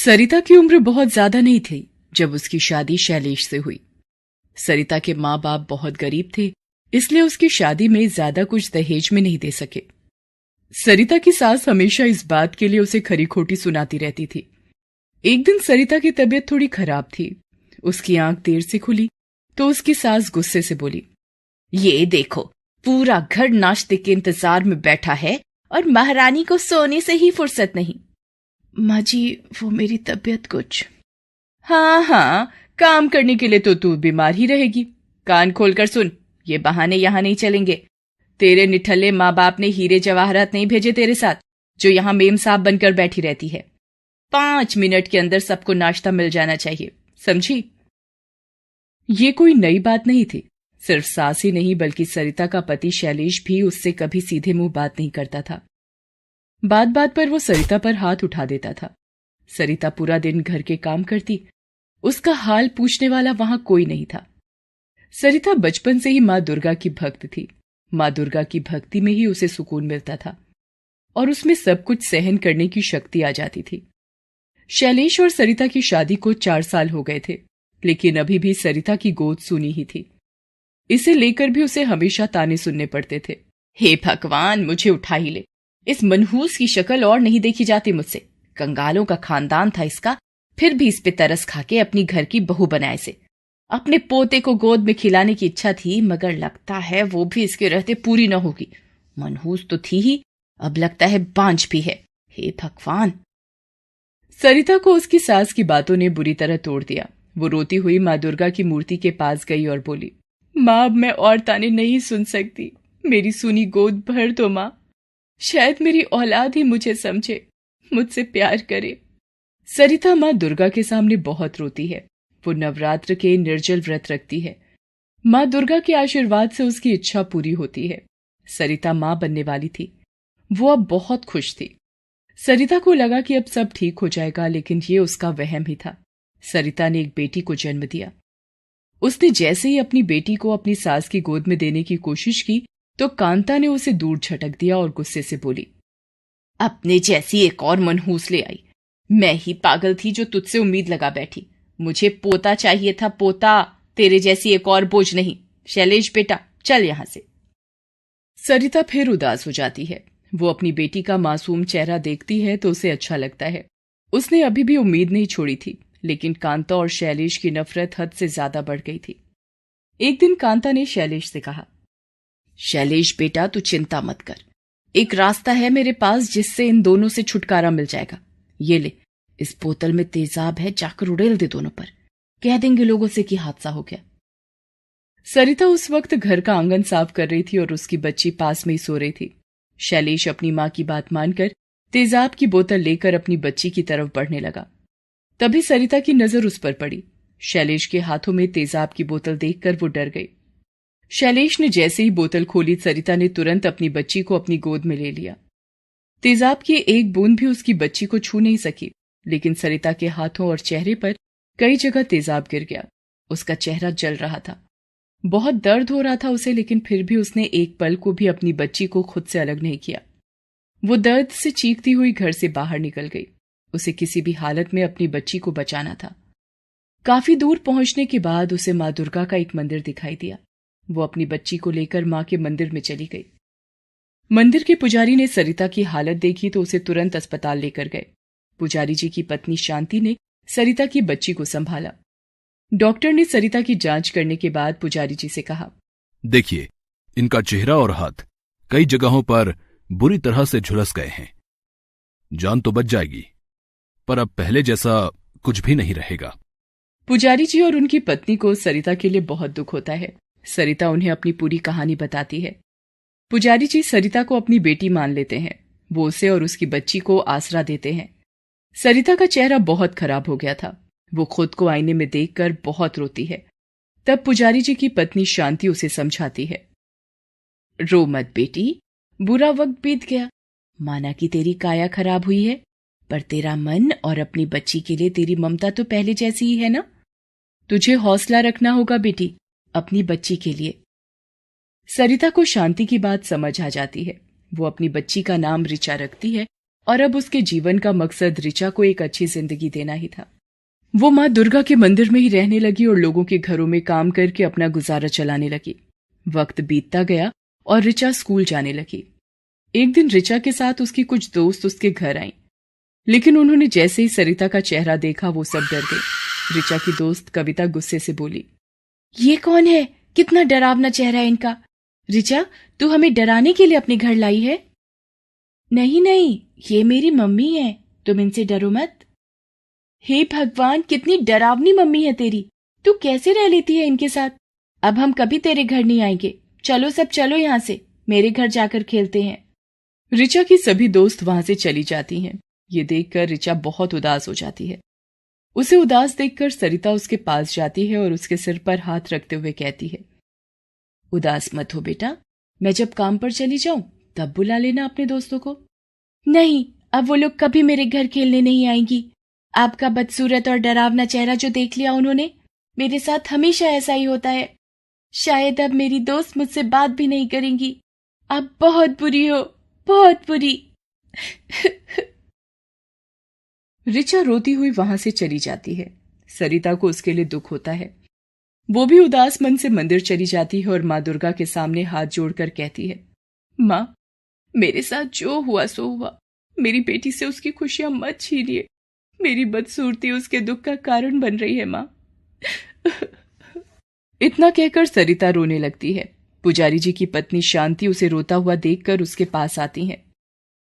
सरिता की उम्र बहुत ज्यादा नहीं थी जब उसकी शादी शैलेश से हुई। सरिता के माँ बाप बहुत गरीब थे, इसलिए उसकी शादी में ज्यादा कुछ दहेज में नहीं दे सके। सरिता की सास हमेशा इस बात के लिए उसे खरी खोटी सुनाती रहती थी। एक दिन सरिता की तबीयत थोड़ी खराब थी। उसकी आंख देर से खुली तो उसकी सास गुस्से से बोली, ये देखो, पूरा घर नाश्ते के इंतजार में बैठा है और महारानी को सोने से ही फुर्सत नहीं। माँ जी, वो मेरी तबीयत कुछ। हाँ, काम करने के लिए तो तू बीमार ही रहेगी। कान खोलकर सुन, ये बहाने यहां नहीं चलेंगे। तेरे निठल्ले माँ बाप ने हीरे जवाहरात नहीं भेजे तेरे साथ, जो यहां मेम साहब बनकर बैठी रहती है। 5 मिनट के अंदर सबको नाश्ता मिल जाना चाहिए, समझी? ये कोई नई बात नहीं थी। सिर्फ सास ही नहीं बल्कि सरिता का पति शैलेश भी उससे कभी सीधे मुंह बात नहीं करता था। बात बात पर वो सरिता पर हाथ उठा देता था। सरिता पूरा दिन घर के काम करती, उसका हाल पूछने वाला वहां कोई नहीं था। सरिता बचपन से ही मां दुर्गा की भक्त थी। मां दुर्गा की भक्ति में ही उसे सुकून मिलता था और उसमें सब कुछ सहन करने की शक्ति आ जाती थी। शैलेश और सरिता की शादी को 4 साल हो गए थे, लेकिन अभी भी सरिता की गोद सूनी ही थी। इसे लेकर भी उसे हमेशा ताने सुनने पड़ते थे। हे भगवान, मुझे उठा ही ले। इस मनहूस की शक्ल और नहीं देखी जाती मुझसे। कंगालों का खानदान था इसका, फिर भी इस पे तरस खाके अपनी घर की बहू बनाए से। अपने पोते को गोद में खिलाने की इच्छा थी, मगर लगता है वो भी इसके रहते पूरी न होगी। मनहूस तो थी ही, अब लगता है बांझ भी है। हे भगवान। सरिता को उसकी सास की बातों ने बुरी तरह तोड़ दिया। वो रोती हुई माँ दुर्गा की मूर्ति के पास गई और बोली, माँ, अब मैं और ताने नहीं सुन सकती। मेरी सूनी गोद भर दो माँ। शायद मेरी औलाद ही मुझे समझे, मुझसे प्यार करे। सरिता माँ दुर्गा के सामने बहुत रोती है। वो नवरात्र के निर्जल व्रत रखती है। माँ दुर्गा के आशीर्वाद से उसकी इच्छा पूरी होती है। सरिता माँ बनने वाली थी। वो अब बहुत खुश थी। सरिता को लगा कि अब सब ठीक हो जाएगा, लेकिन ये उसका वहम ही था। सरिता ने एक बेटी को जन्म दिया। उसने जैसे ही अपनी बेटी को अपनी सास की गोद में देने की कोशिश की तो कांता ने उसे दूर झटक दिया और गुस्से से बोली, अपने जैसी एक और मनहूस ले आई। मैं ही पागल थी जो तुझसे उम्मीद लगा बैठी। मुझे पोता चाहिए था, पोता, तेरे जैसी एक और बोझ नहीं। शैलेश बेटा, चल यहां से। सरिता फिर उदास हो जाती है। वो अपनी बेटी का मासूम चेहरा देखती है तो उसे अच्छा लगता है। उसने अभी भी उम्मीद नहीं छोड़ी थी, लेकिन कांता और शैलेश की नफरत हद से ज्यादा बढ़ गई थी। एक दिन कांता ने शैलेश से कहा, शैलेश बेटा, तू चिंता मत कर। एक रास्ता है मेरे पास जिससे इन दोनों से छुटकारा मिल जाएगा। ये ले, इस बोतल में तेजाब है, जाकर उड़ेल दे दोनों पर। कह देंगे लोगों से कि हादसा हो गया। सरिता उस वक्त घर का आंगन साफ कर रही थी और उसकी बच्ची पास में ही सो रही थी। शैलेश अपनी मां की बात मानकर तेजाब की बोतल लेकर अपनी बच्ची की तरफ बढ़ने लगा। तभी सरिता की नजर उस पर पड़ी। शैलेश के हाथों में तेजाब की बोतल देखकर वो डर गई। शैलेश ने जैसे ही बोतल खोली, सरिता ने तुरंत अपनी बच्ची को अपनी गोद में ले लिया। तेजाब की एक बूंद भी उसकी बच्ची को छू नहीं सकी, लेकिन सरिता के हाथों और चेहरे पर कई जगह तेजाब गिर गया। उसका चेहरा जल रहा था। बहुत दर्द हो रहा था उसे, लेकिन फिर भी उसने एक पल को भी अपनी बच्ची को खुद से अलग नहीं किया। वो दर्द से चीखती हुई घर से बाहर निकल गई। उसे किसी भी हालत में अपनी बच्ची को बचाना था। काफी दूर पहुंचने के बाद उसे मां दुर्गा का एक मंदिर दिखाई दिया। वो अपनी बच्ची को लेकर मां के मंदिर में चली गई। मंदिर के पुजारी ने सरिता की हालत देखी तो उसे तुरंत अस्पताल लेकर गए। पुजारी जी की पत्नी शांति ने सरिता की बच्ची को संभाला। डॉक्टर ने सरिता की जांच करने के बाद पुजारी जी से कहा, देखिए, इनका चेहरा और हाथ कई जगहों पर बुरी तरह से झुलस गए हैं। जान तो बच जाएगी, पर अब पहले जैसा कुछ भी नहीं रहेगा। पुजारी जी और उनकी पत्नी को सरिता के लिए बहुत दुख होता है। सरिता उन्हें अपनी पूरी कहानी बताती है। पुजारी जी सरिता को अपनी बेटी मान लेते हैं। वो उसे और उसकी बच्ची को आसरा देते हैं। सरिता का चेहरा बहुत खराब हो गया था। वो खुद को आईने में देखकर बहुत रोती है। तब पुजारी जी की पत्नी शांति उसे समझाती है, रो मत बेटी, बुरा वक्त बीत गया। माना कि तेरी काया खराब हुई है, पर तेरा मन और अपनी बच्ची के लिए तेरी ममता तो पहले जैसी ही है ना। तुझे हौसला रखना होगा बेटी, अपनी बच्ची के लिए। सरिता को शांति की बात समझ आ जाती है। वो अपनी बच्ची का नाम ऋचा रखती है और अब उसके जीवन का मकसद ऋचा को एक अच्छी जिंदगी देना ही था। वो माँ दुर्गा के मंदिर में ही रहने लगी और लोगों के घरों में काम करके अपना गुजारा चलाने लगी। वक्त बीतता गया और ऋचा स्कूल जाने लगी। एक दिन ऋचा के साथ उसकी कुछ दोस्त उसके घर आईं, लेकिन उन्होंने जैसे ही सरिता का चेहरा देखा वो सब डर गई। ऋचा की दोस्त कविता गुस्से से बोली, ये कौन है? कितना डरावना चेहरा है इनका। ऋचा, तू हमें डराने के लिए अपने घर लाई है? नहीं नहीं, ये मेरी मम्मी है, तुम इनसे डरो मत। हे भगवान, कितनी डरावनी मम्मी है तेरी। तू कैसे रह लेती है इनके साथ? अब हम कभी तेरे घर नहीं आएंगे। चलो सब चलो यहाँ से, मेरे घर जाकर खेलते हैं। ऋचा की सभी दोस्त वहां से चली जाती हैं। ये देखकर ऋचा बहुत उदास हो जाती है। उसे उदास देखकर सरिता उसके पास जाती है और उसके सिर पर हाथ रखते हुए कहती है, उदास मत हो बेटा, मैं जब काम पर चली जाऊं तब बुला लेना अपने दोस्तों को। नहीं, अब वो लोग कभी मेरे घर खेलने नहीं आएंगी। आपका बदसूरत और डरावना चेहरा जो देख लिया उन्होंने, मेरे साथ हमेशा ऐसा ही होता है। शायद अब मेरी दोस्त मुझसे बात भी नहीं करेंगी। आप बहुत बुरी हो, बहुत बुरी। ऋचा रोती हुई वहां से चली जाती है। सरिता को उसके लिए दुख होता है। वो भी उदास मन से मंदिर चली जाती है और माँ दुर्गा के सामने हाथ जोड़कर कहती है, माँ, मेरे साथ जो हुआ सो हुआ। मेरी बेटी से उसकी खुशियां मत छीनिए। मेरी बदसूरती उसके दुख का कारण बन रही है माँ। इतना कहकर सरिता रोने लगती है। पुजारी जी की पत्नी शांति उसे रोता हुआ देखकर उसके पास आती है।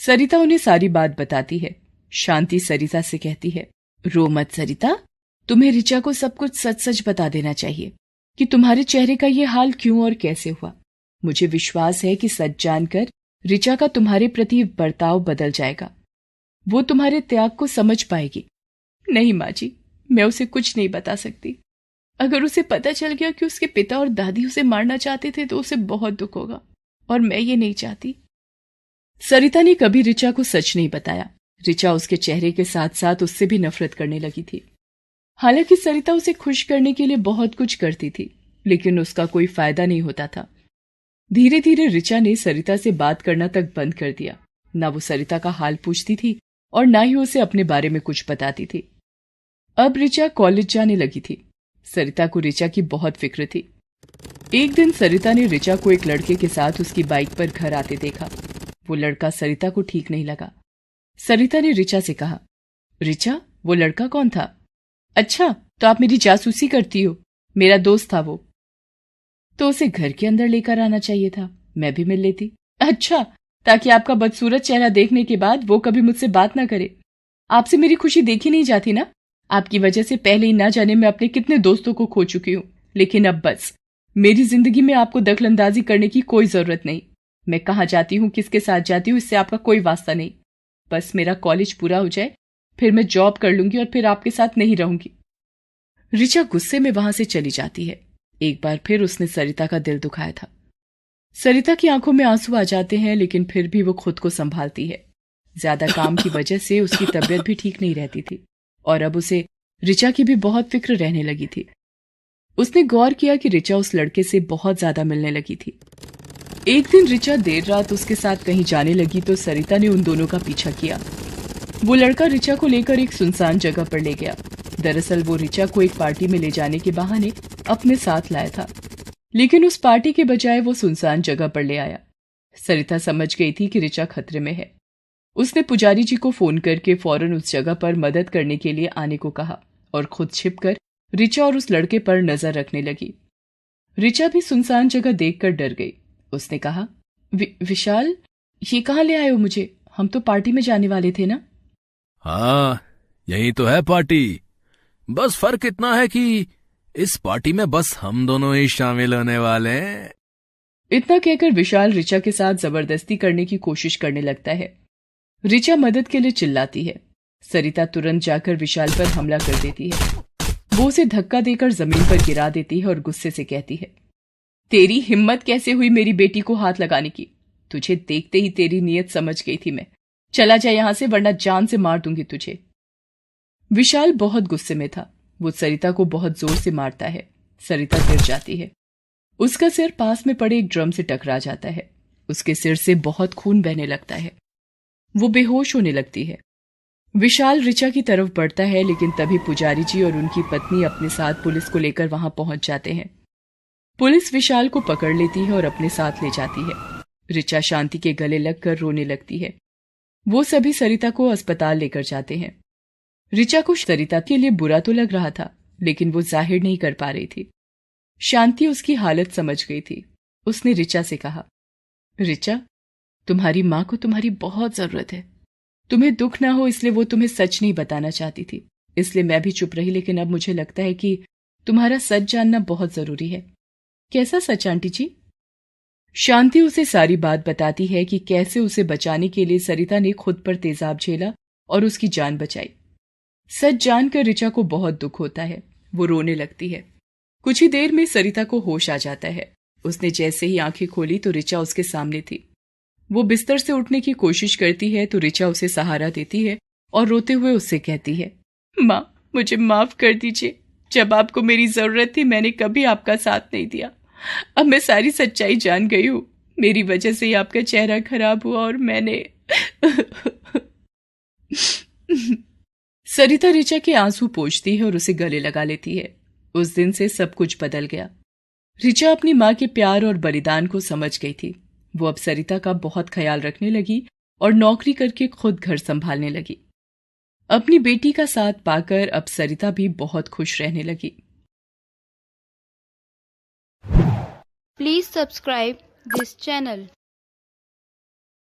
सरिता उन्हें सारी बात बताती है। शांति सरिता से कहती है, रो मत सरिता, तुम्हें ऋचा को सब कुछ सच सच बता देना चाहिए कि तुम्हारे चेहरे का ये हाल क्यों और कैसे हुआ। मुझे विश्वास है कि सच जानकर ऋचा का तुम्हारे प्रति बर्ताव बदल जाएगा। वो तुम्हारे त्याग को समझ पाएगी। नहीं माँ जी, मैं उसे कुछ नहीं बता सकती। अगर उसे पता चल गया कि उसके पिता और दादी उसे मारना चाहते थे तो उसे बहुत दुख होगा, और मैं ये नहीं चाहती। सरिता ने कभी ऋचा को सच नहीं बताया। ऋचा उसके चेहरे के साथ साथ उससे भी नफरत करने लगी थी। हालांकि सरिता उसे खुश करने के लिए बहुत कुछ करती थी, लेकिन उसका कोई फायदा नहीं होता था। धीरे धीरे ऋचा ने सरिता से बात करना तक बंद कर दिया। ना वो सरिता का हाल पूछती थी और ना ही उसे अपने बारे में कुछ बताती थी। अब ऋचा कॉलेज जाने लगी थी। सरिता को ऋचा की बहुत फिक्र थी। एक दिन सरिता ने ऋचा को एक लड़के के साथ उसकी बाइक पर घर आते देखा। वो लड़का सरिता को ठीक नहीं लगा। सरिता ने ऋचा से कहा, ऋचा, वो लड़का कौन था? अच्छा, तो आप मेरी जासूसी करती हो। मेरा दोस्त था वो। तो उसे घर के अंदर लेकर आना चाहिए था, मैं भी मिल लेती। अच्छा, ताकि आपका बदसूरत चेहरा देखने के बाद वो कभी मुझसे बात ना करे। आपसे मेरी खुशी देखी नहीं जाती ना। आपकी वजह से पहले ही ना जाने मैं अपने कितने दोस्तों को खो चुकी हूँ। लेकिन अब बस, मेरी जिंदगी में आपको दखलंदाजी करने की कोई जरूरत नहीं। मैं कहाँ जाती हूँ, किसके साथ जाती हूँ, इससे आपका कोई वास्ता नहीं। बस मेरा कॉलेज पूरा हो जाए, फिर मैं जॉब कर लूंगी और फिर आपके साथ नहीं रहूंगी। ऋचा गुस्से में वहां से चली जाती है। एक बार फिर उसने सरिता का दिल दुखाया था। सरिता की आंखों में आंसू आ जाते हैं, लेकिन फिर भी वो खुद को संभालती है। ज्यादा काम की वजह से उसकी तबीयत भी ठीक नहीं रहती थी और अब उसे ऋचा की भी बहुत फिक्र रहने लगी थी। उसने गौर किया कि ऋचा उस लड़के से बहुत ज्यादा मिलने लगी थी। एक दिन ऋचा देर रात उसके साथ कहीं जाने लगी तो सरिता ने उन दोनों का पीछा किया। वो लड़का ऋचा को लेकर एक सुनसान जगह पर ले गया। दरअसल वो ऋचा को एक पार्टी में ले जाने के बहाने अपने साथ लाया था, लेकिन उस पार्टी के बजाय वो सुनसान जगह पर ले आया। सरिता समझ गई थी कि ऋचा खतरे में है। उसने पुजारी जी को फोन करके फौरन उस जगह पर मदद करने के लिए आने को कहा और खुद छिपकर ऋचा और उस लड़के पर नजर रखने लगी। ऋचा भी सुनसान जगह देखकर डर गई। उसने कहा, विशाल, ये कहाँ ले आए हो मुझे? हम तो पार्टी में जाने वाले थे ना। हाँ, यही तो है पार्टी। बस फर्क इतना है कि इस पार्टी में बस हम दोनों ही शामिल होने वाले हैं। इतना कहकर विशाल ऋचा के साथ जबरदस्ती करने की कोशिश करने लगता है। ऋचा मदद के लिए चिल्लाती है। सरिता तुरंत जाकर विशाल पर हमला कर देती है। वो उसे धक्का देकर जमीन पर गिरा देती है और गुस्से से कहती है, तेरी हिम्मत कैसे हुई मेरी बेटी को हाथ लगाने की? तुझे देखते ही तेरी नीयत समझ गई थी मैं। चला जा यहां से, वरना जान से मार दूंगी तुझे। विशाल बहुत गुस्से में था। वो सरिता को बहुत जोर से मारता है। सरिता गिर जाती है। उसका सिर पास में पड़े एक ड्रम से टकरा जाता है। उसके सिर से बहुत खून बहने लगता है। वो बेहोश होने लगती है। विशाल ऋचा की तरफ बढ़ता है, लेकिन तभी पुजारी जी और उनकी पत्नी अपने साथ पुलिस को लेकर वहां पहुंच जाते हैं। पुलिस विशाल को पकड़ लेती है और अपने साथ ले जाती है। ऋचा शांति के गले लगकर रोने लगती है। वो सभी सरिता को अस्पताल लेकर जाते हैं। ऋचा को सरिता के लिए बुरा तो लग रहा था, लेकिन वो जाहिर नहीं कर पा रही थी। शांति उसकी हालत समझ गई थी। उसने ऋचा से कहा, ऋचा, तुम्हारी माँ को तुम्हारी बहुत जरूरत है। तुम्हें दुख ना हो इसलिए वो तुम्हें सच नहीं बताना चाहती थी, इसलिए मैं भी चुप रही, लेकिन अब मुझे लगता है कि तुम्हारा सच जानना बहुत जरूरी है। कैसा सच आंटी जी? शांति उसे सारी बात बताती है कि कैसे उसे बचाने के लिए सरिता ने खुद पर तेजाब झेला और उसकी जान बचाई। सच जानकर ऋचा को बहुत दुख होता है। वो रोने लगती है। कुछ ही देर में सरिता को होश आ जाता है। उसने जैसे ही आंखें खोली तो ऋचा उसके सामने थी। वो बिस्तर से उठने की कोशिश करती है तो ऋचा उसे सहारा देती है और रोते हुए उससे कहती है, माँ, मुझे माफ कर दीजिए। जब आपको मेरी जरूरत थी मैंने कभी आपका साथ नहीं दिया। अब मैं सारी सच्चाई जान गई हूँ। मेरी वजह से ही आपका चेहरा खराब हुआ और मैंने सरिता ऋचा के आंसू पोंछती है और उसे गले लगा लेती है। उस दिन से सब कुछ बदल गया। ऋचा अपनी माँ के प्यार और बलिदान को समझ गई थी। वो अब सरिता का बहुत ख्याल रखने लगी और नौकरी करके खुद घर संभालने लगी। अपनी बेटी का साथ पाकर अब सरिता भी बहुत खुश रहने लगी। Please subscribe this channel.